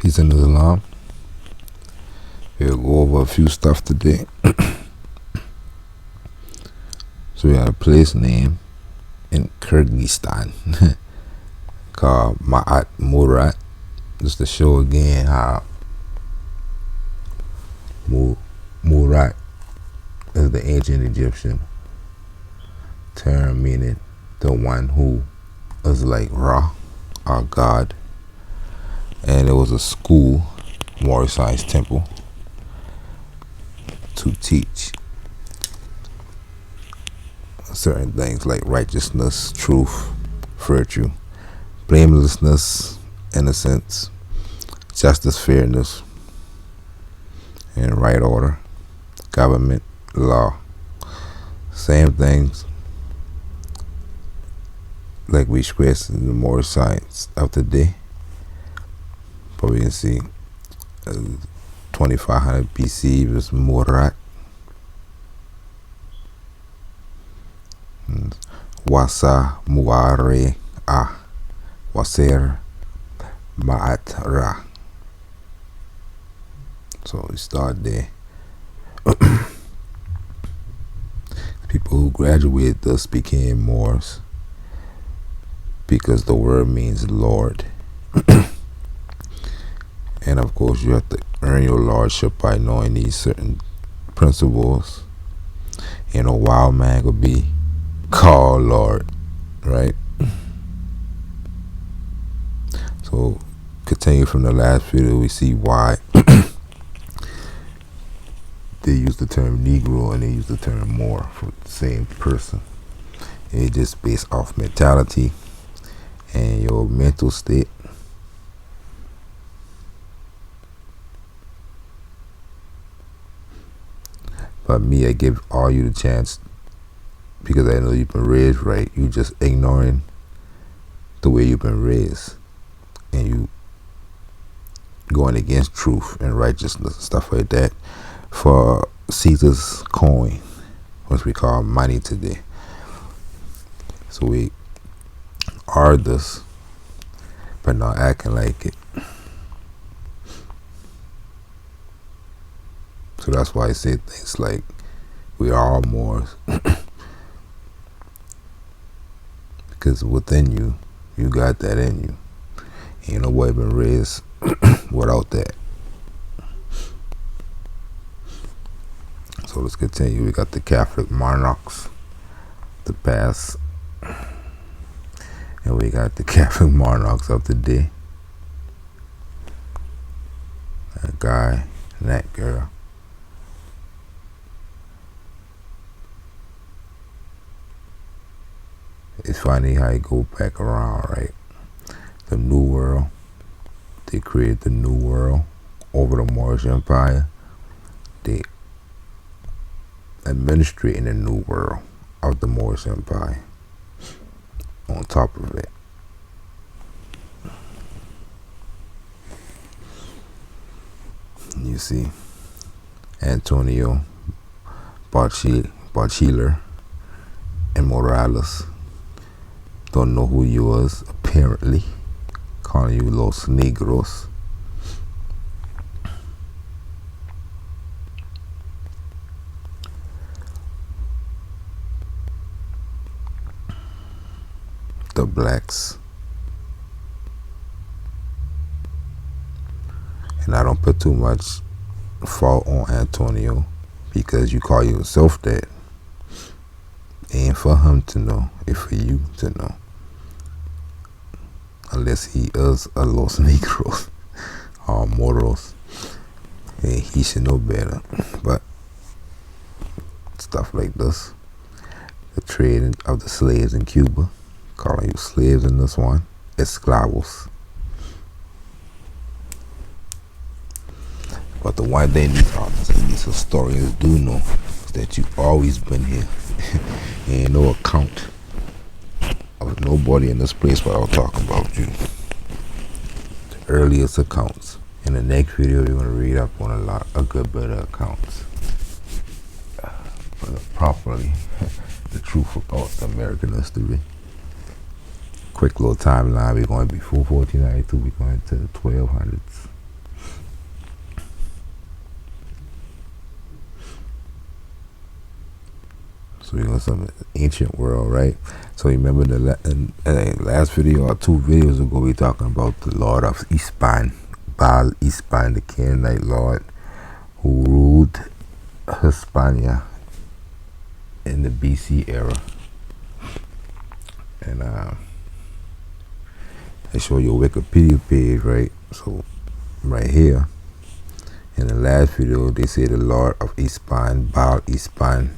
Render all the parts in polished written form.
Peace and Islam. We'll go over a few stuff today. So we got a place name in Kyrgyzstan called Amer+ica. Just to show again how Moorish is the ancient Egyptian term meaning the one who is like Ra, our god. And it was a school, Moorish science temple, to teach certain things like righteousness, truth, virtue, blamelessness, innocence, justice, fairness, and right order, government, law. Same things like we express in the Moorish science of today. But we can see 2500 BC was Moorish. Wasa Muare A Waser Ma'atra. So we start there. People who graduated thus became Moors because the word means Lord. And of course you have to earn your lordship by knowing these certain principles. And a wild man could be called Lord, right? So continue from the last video, we see why they use the term Negro and they use the term Moor for the same person. And it's just based off mentality and your mental state. But me, I give all you the chance because I know you've been raised right. You just ignoring the way you've been raised, and you going against truth and righteousness and stuff like that for Caesar's coin, which we call money today. So we are this, but not acting like it. So that's why I say things like we are all Moors. Because within you, you got that in you. Ain't nobody been raised without that. So let's continue. We got the Catholic monarchs, the past. And we got the Catholic monarchs of today. That guy and that girl. It's funny how you go back around, right? The New World. They created the New World over the Moorish Empire. They administrating the New World of the Moorish Empire on top of it. You see Antonio Bachiller and Morales. Don't know who you was, apparently. Calling you Los Negros. The blacks. And I don't put too much fault on Antonio because you call yourself that. It ain't for him to know, it's for you to know. Unless he is a Los Negros or Moros, and he should know better. But stuff like this, the trading of the slaves in Cuba, calling you slaves in this one, esclavos. But the one thing these authors and these historians do know is that you've always been here. Ain't no account of nobody in this place without talking about you. The earliest accounts. In the next video, we're going to read up on a good bit of accounts. Properly, the truth about American history. Quick little timeline. We're going before 1492. We're going to the 1200s. So we go to some ancient world, right? So you remember in the last video or 2 videos ago, we talking about the Lord of Ispan, Baal-ispan, the Canaanite Lord who ruled Hispania in the BC era. And I show you a Wikipedia page, right? So right here, in the last video, they say the Lord of Ispan, Baal-ispan,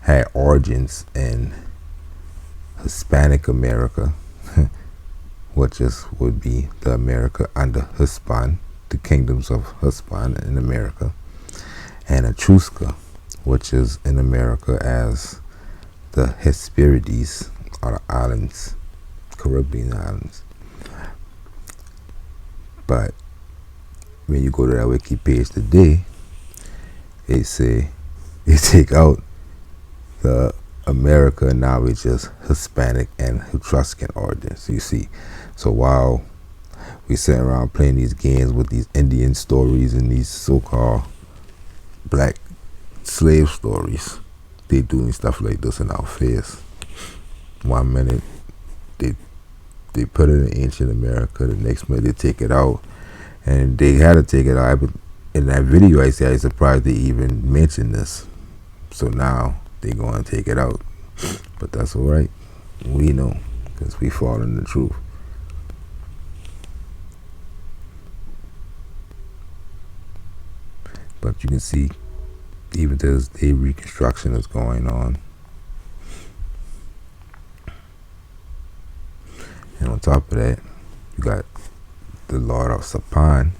had origins in Hispanic America, which would be the America under Hispan, the kingdoms of Hispan in America, and Etrusca, which is in America as the Hesperides, or the islands, Caribbean islands. But when you go to that wiki page today, they say they take out the America, and now it's just Hispanic and Etruscan origins. You see, so while we sit around playing these games with these Indian stories and these so-called black slave stories, they doing stuff like this in our face. 1 minute they put it in ancient America, the next minute they take it out, and they had to take it out. In that video, I say I was surprised they even mentioned this. So now they going to take it out, but that's all right. We know because we fall in the truth. But you can see, even to this day, reconstruction is going on. And on top of that, you got the Lord of Sapan.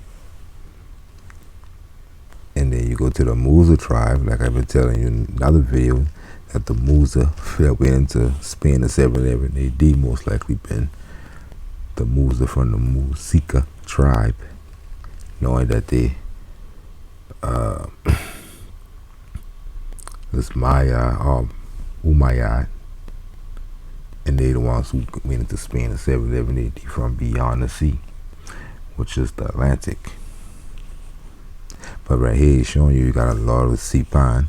And then you go to the Musa tribe, like I've been telling you in another video, that the Musa that went into Spain in 711 AD most likely been the Musa from the Amer+ica tribe, knowing that they this Maya or Umayyad, and they the ones who went into Spain in 711 AD from beyond the sea, which is the Atlantic. But right here it's showing you got a Lord of Sipan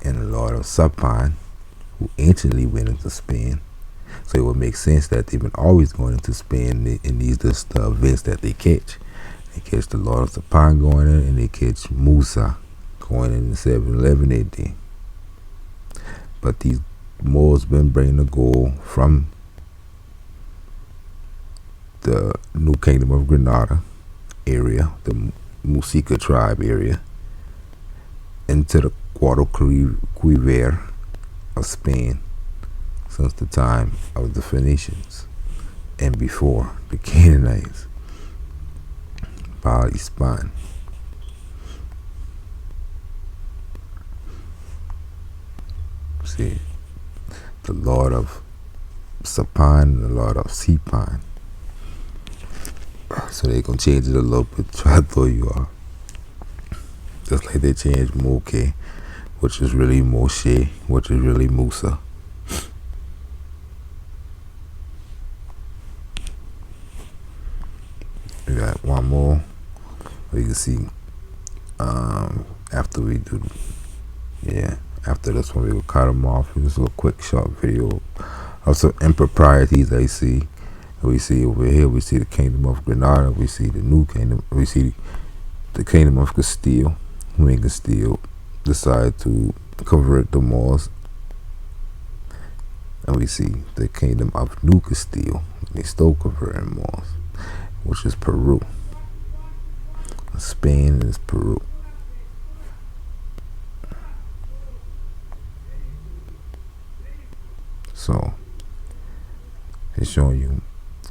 and a Lord of Sapan who anciently went into Spain. So it would make sense that they've been always going into Spain in these just the events that they catch. They catch the Lord of Sapan going in, and they catch Musa going in 711 AD. But these Moors been bringing the gold from the New Kingdom of Granada area, the Amer+ica tribe area, into the Guadalquivir of Spain since the time of the Phoenicians and before the Canaanites. Baal-ispan. See, the Lord of Sapan and the Lord of Sipan. So they gonna change it a little bit, try to throw you off. Just like they changed Moke, which is really Moshe, which is really Musa. We got one more. You can see after we do, after this one we will cut them off. Just a little quick short video of some improprieties I see. We see over here, we see the Kingdom of Granada, we see the New Kingdom, we see the Kingdom of Castile. When Castile decided to convert the Moors, and we see the Kingdom of New Castile, they still converting Moors, which is Peru. Spain is Peru. So it's showing you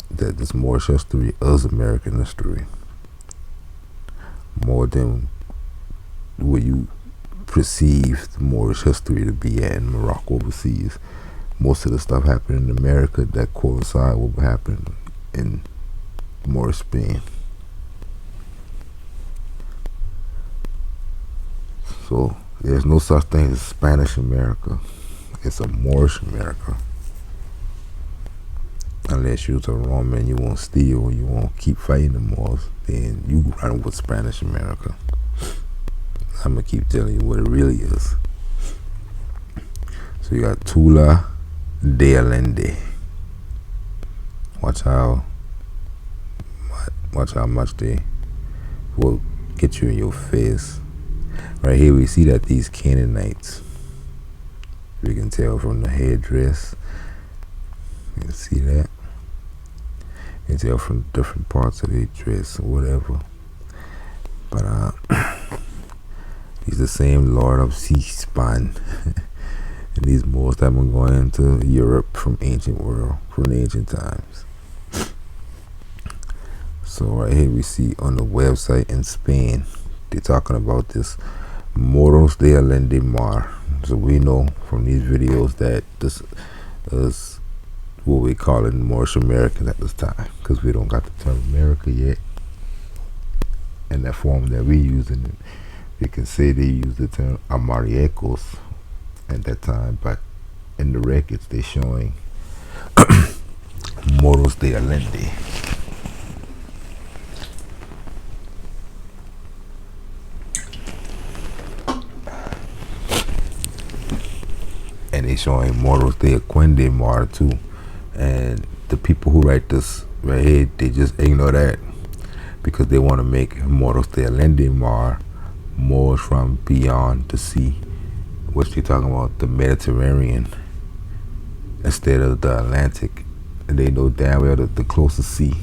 that this Moorish history is American history more than what you perceive the Moorish history to be at in Morocco overseas. Most of the stuff happened in America that coincide with what happened in Moorish Spain. So there's no such thing as Spanish America. It's a Moorish America. Unless you're a Roman, you won't steal, you won't keep fighting the Moors, then you run with Spanish America. I'm gonna keep telling you what it really is. So you got Tula de Allende. Watch how much they will get you in your face. Right here we see that these Canaanites, you can tell from the headdress, you can see that. You can tell from different parts of their dress or whatever. But he's the same Lord of C-SPAN. And these Moors that been going into Europe from the ancient times. So right here we see on the website in Spain, they're talking about this Moros de Allende Mar. So we know from these videos that this is what we call it Moorish Americans at this time, because we don't got the term America yet in that form that we using it. You can say they use the term Amer+icos at that time, but in the records they're showing Moros de Allende. And they're showing Moros de Allende Mar too. And the people who write this right here, they just ignore that because they want to make Moros de Allende Mar Moors from beyond the sea, which they're talking about the Mediterranean instead of the Atlantic. And they know damn well that the closest sea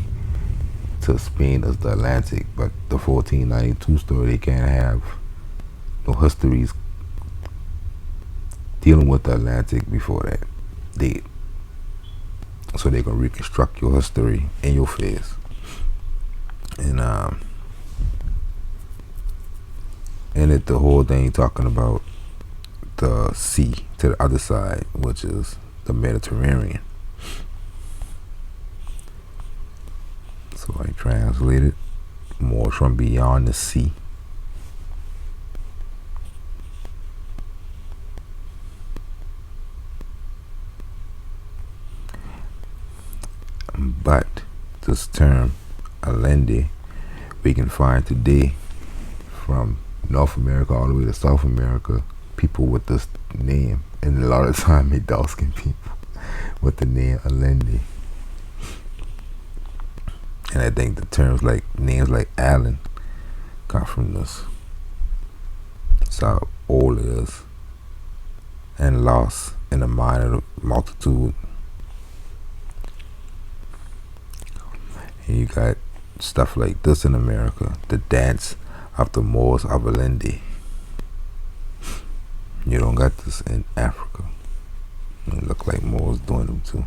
to Spain is the Atlantic, but the 1492 story, they can't have no histories dealing with the Atlantic before that date. So they can reconstruct your history in your face. And in it, the whole thing talking about the sea to the other side, which is the Mediterranean. So I translated more from beyond the sea. But this term Allende we can find today from North America all the way to South America, people with this name, and a lot of the time they dark-skinned people with the name Allende. And I think the terms like names like Allen come from this. That's how old it is. And lost in the mind of the multitude. And you got stuff like this in America, the dance of the Moors of Allende. You don't got this in Africa. It look like Moors doing them too.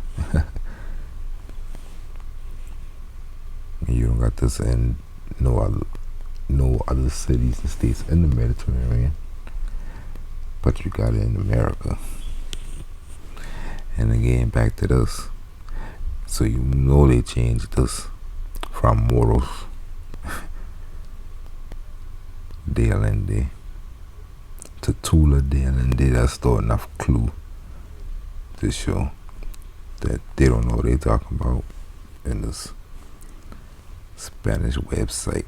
You don't got this in no other cities and states in the Mediterranean, but you got it in America. And again, back to this. So you know they changed this from Moros de Allende to Tula de Allende. That's still enough clue to show that they don't know what they're talking about in this Spanish website.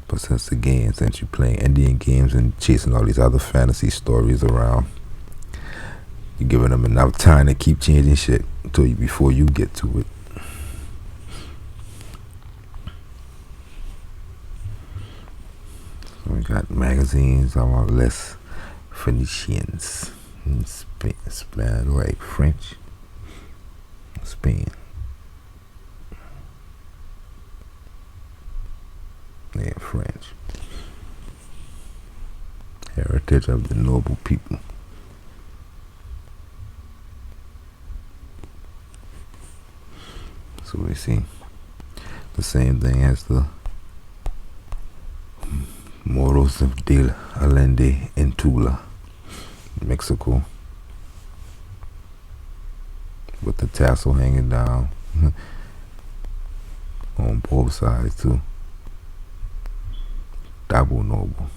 But since you playing Indian games and chasing all these other fantasy stories around, you're giving them enough time to keep changing shit before you get to it. So we got magazines about Les Phoenicians in Spain, right? French, Spain. Yeah, French. Heritage of the noble people. So we see the same thing as the Moros de Allende in Tula, Mexico, with the tassel hanging down on both sides too. Double noble.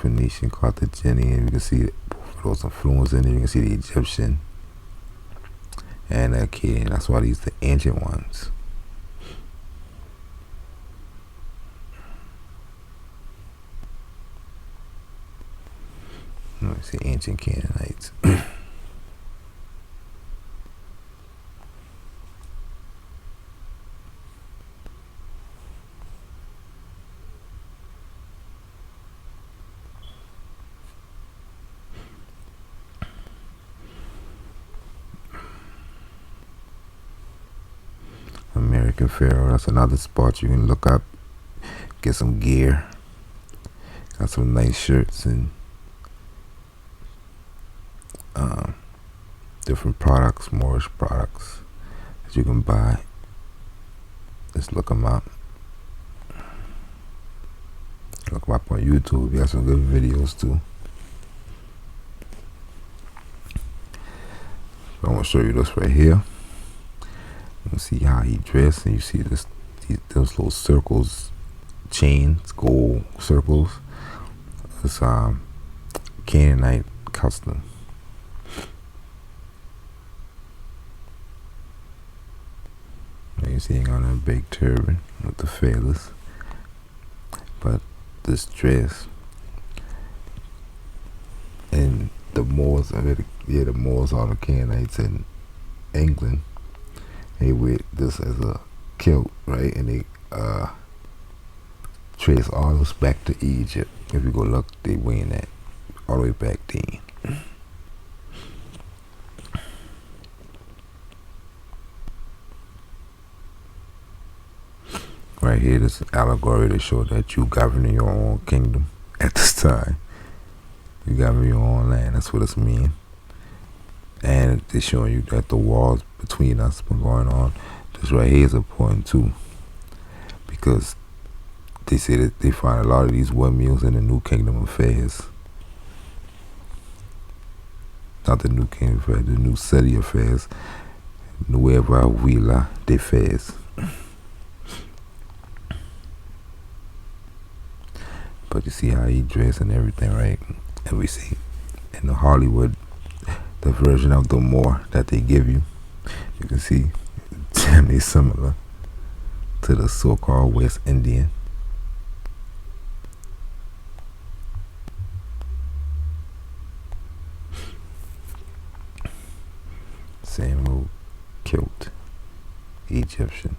Phoenician, Carthaginian. You can see both of those influences in there. You can see the Egyptian and the Akkadian. That's why these are the ancient ones. Let me see, ancient Canaanites. American Pharaoh, that's another spot you can look up, get some gear. Got some nice shirts and different products, Moorish products that you can buy. Just look them up. Look them up on YouTube. You got some good videos too. So I want to show you this right here. You can see how he dressed, and you see those little circles, chains, gold circles. It's Canaanite custom. You see him on a big turban with the feathers. But this dress and the Moors, the Moors are the Canaanites in England. They wear this as a kilt, right? And they trace all this back to Egypt. If you go look, they wearing that all the way back then. Right here, this is allegory to show that you govern your own kingdom at this time. You govern your own land. That's what it's mean. And they're showing you that the walls between us been going on. This right here is important too, because they say that they find a lot of these windmills in the New Kingdom affairs. Not the New Kingdom affairs, the New City affairs. Nueva Villa de Fez. But you see how he dressed and everything, right? And we see in the Hollywood, the version of the Moor that they give you, you can see damn similar to the so-called West Indian. Same little kilt, Egyptian.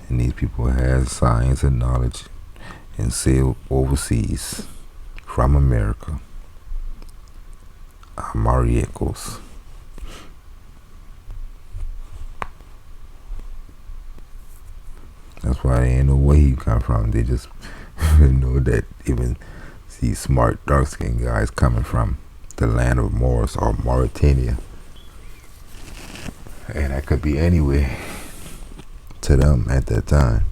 And these people had science and knowledge and sailed overseas from America. Amer+ica. That's why they ain't know where he come from. They just know that even see smart dark-skinned guys coming from the land of Moors or Mauritania. And that could be anywhere to them at that time.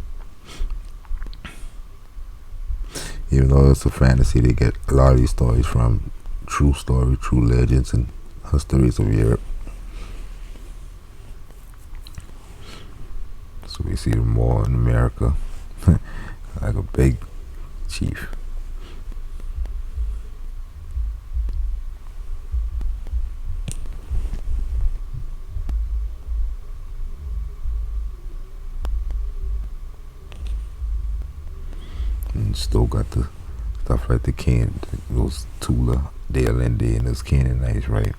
Even though it's a fantasy, they get a lot of these stories from true story, true legends and histories of Europe. So we see them more in America, like a big chief. And still got the stuff like those Tula, Dealende, and those Canaanites, right?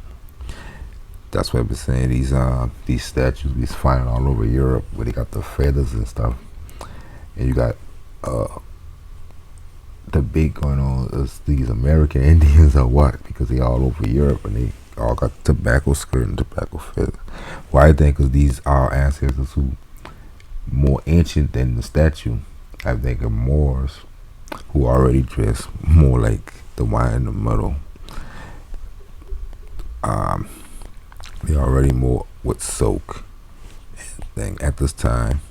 That's why I've been saying these statues we finding all over Europe where they got the feathers and stuff. And you got the big going on is these American Indians or what? Because they all over Europe and they all got tobacco skirt and tobacco feathers. Why I think is these are ancestors who more ancient than the statue. I think of Moors who already dress more like the one in the middle. They're already more with soak thing at this time,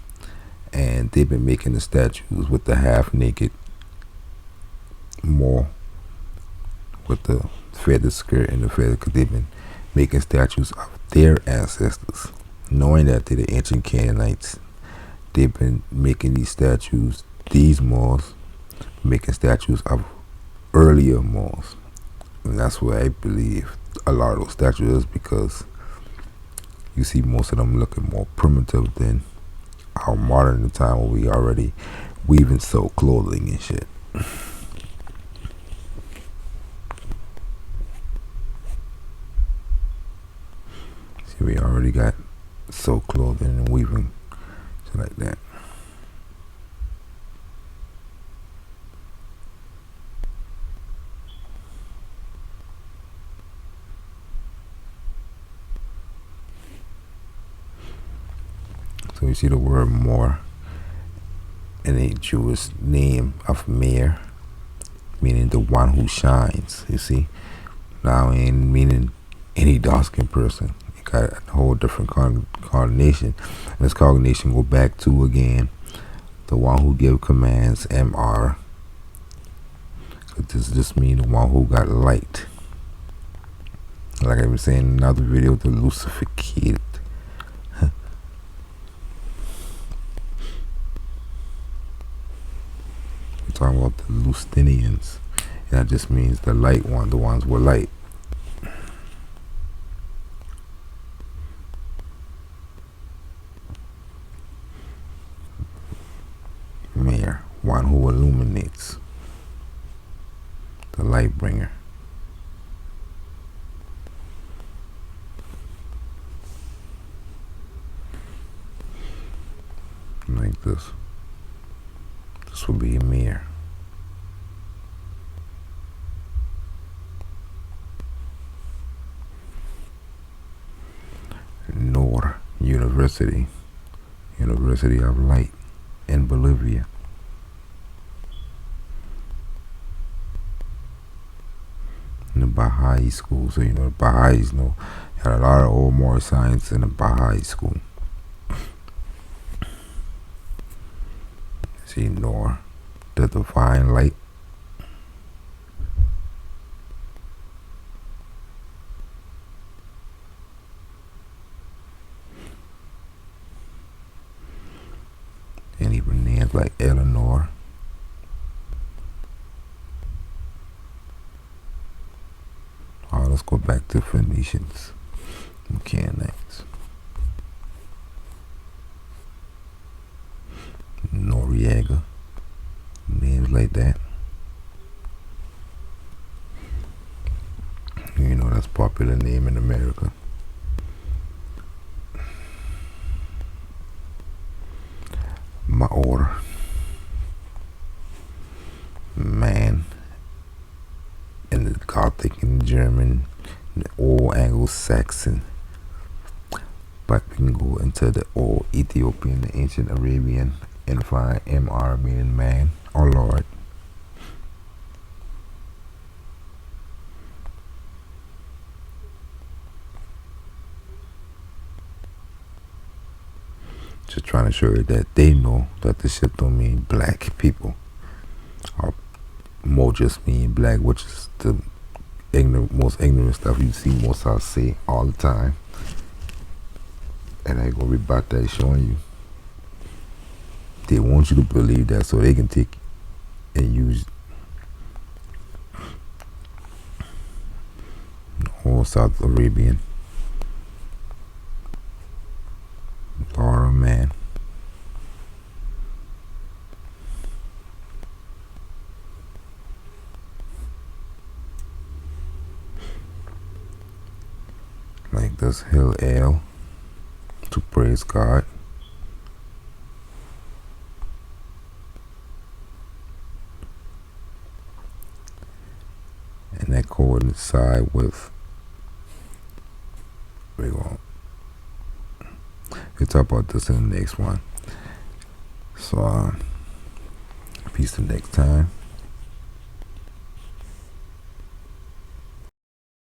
and they've been making the statues with the half naked, more with the feather skirt and the feather, because they've been making statues of their ancestors, knowing that they're the ancient Canaanites. they've been making these statues, these Moors, making statues of earlier Moors. And that's where I believe a lot of those statues is, because you see most of them looking more primitive than our modern time, when we already weaving sew clothing and shit. See, we already got sew clothing and weaving shit like that. So you see the word Moor in a Jewish name of Mer, meaning the one who shines. You see, now ain't meaning any dark-skinned person. It got a whole different connotation, and this connotation go back to, again, the one who gave commands, Mr. This just mean the one who got light. Like I was saying in another video, the Lucificated. We're talking about the Lucinians, and that just means the light one, the ones with light. Mayor, one who illuminates, the light bringer. Like this. This will be a mayor. Nor University, University of Light in Bolivia. In the Baha'i school, so you know the Baha'is had a lot of old Moorish science in the Baha'i school. See, Nor, the divine light. And even names like Eleanor. Oh, let's go back to Phoenicians, Mechanics, Noriega, names like that. You know, that's a popular name in America. Maor, man, in the Gothic and German, the old Anglo-Saxon. But we can go into the old Ethiopian, the ancient Arabian, and find Mr meaning man or Lord. Just trying to show you that they know that this shit don't mean black people, or more just mean black, which is the most ignorant stuff you see most of us say all the time. And I ain't gonna rebut that, showing you they want you to believe that so they can take and use all South Arabian, Laura man. Like this Hill Ale, to praise God. And that coincide with, we'll talk about this in the next one. So peace till next time.